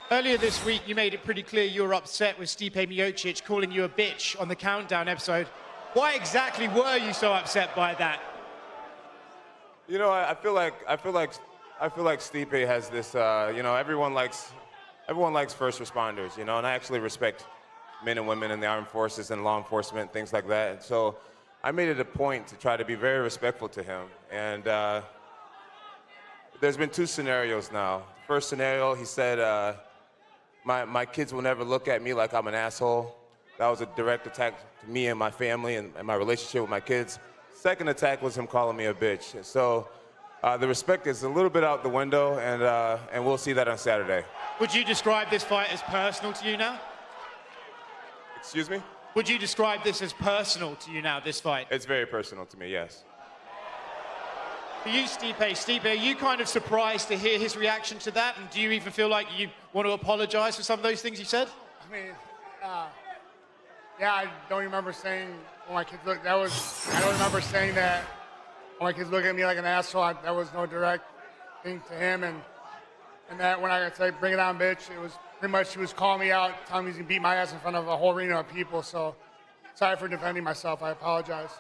Earlier this week, you made it pretty clear you were upset with Stipe Miocic calling you a bitch on the Countdown episode. Why exactly were you so upset by that? You know, I feel like Stipe has this. You know, everyone likes first responders. You know, and I actually respect men and women in the armed forces and law enforcement, things like that. And so I made it a point to try to be very respectful to him. And there's been two scenarios now. The first scenario, he said, my kids will never look at me like I'm an asshole. That was a direct attack to me and my family and my relationship with my kids. Second attack was him calling me a bitch. So the respect is a little bit out the window, and we'll see that on Saturday. Would you describe this fight as personal to you now? Excuse me? Would you describe this as personal to you now, this fight? It's very personal to me, yes. For you, Stipe, are you kind of surprised to hear his reaction to that? And do you even feel like you want to apologize for some of those things you said? I mean, yeah, I don't remember saying when my kids look. I don't remember saying that when my kids look at me like an asshole. That was no direct thing to him, and that when I said bring it on, bitch, it was pretty much he was calling me out, telling me he's gonna beat my ass in front of a whole arena of people. So sorry for defending myself. I apologize.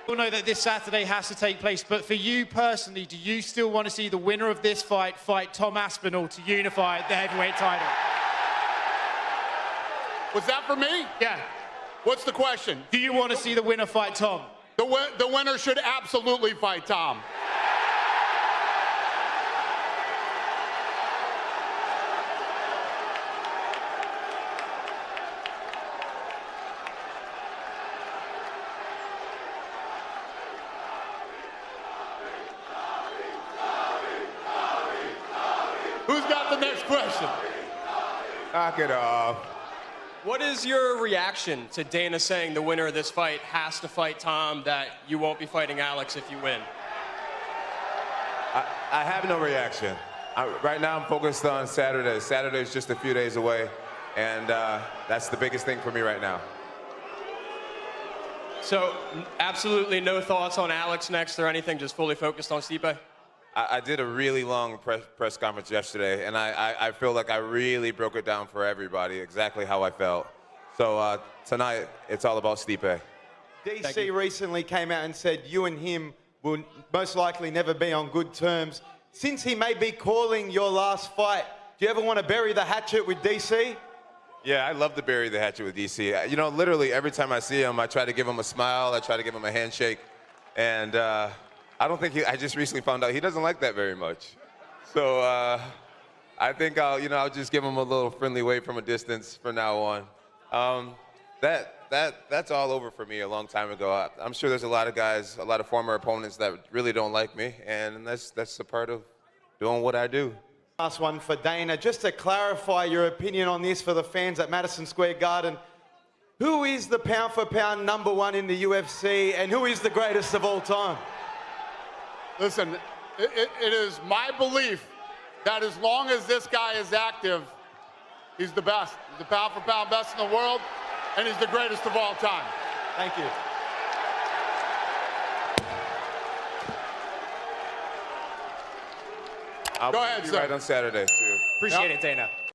We all know that this Saturday has to take place, but for you personally, do you still want to see the winner of this fight Tom Aspinall to unify the heavyweight title? Was that for me? Yeah. What's the question? Do you want to see the winner fight Tom? The winner should absolutely fight Tom. Who's got the next question? Knock it off. What is your reaction to Dana saying the winner of this fight has to fight Tom, that you won't be fighting Alex if you win? I have no reaction. Right now I'm focused on Saturday. Saturday's just a few days away, and that's the biggest thing for me right now. So absolutely no thoughts on Alex next or anything, just fully focused on Stipe? I did a really long press conference yesterday, and I feel like I really broke it down for everybody, exactly how I felt. So tonight, it's all about Stipe. DC recently came out and said you and him will most likely never be on good terms. Since he may be calling your last fight, do you ever want to bury the hatchet with DC? Yeah, I love to bury the hatchet with DC. You know, literally every time I see him, I try to give him a smile, I try to give him a handshake, and I don't think I just recently found out he doesn't like that very much. So I think I'll just give him a little friendly wave from a distance from now on. That's all over for me a long time ago. I'm sure there's a lot of guys, a lot of former opponents that really don't like me, and that's a part of doing what I do. Last one for Dana. Just to clarify your opinion on this for the fans at Madison Square Garden, who is the pound-for-pound #1 in the UFC, and who is the greatest of all time? Listen, it is my belief that as long as this guy is active, he's the best. He's the pound-for-pound best in the world, and he's the greatest of all time. Thank you. I'll Go ahead, be sir. right on Saturday, too. Appreciate it, Dana.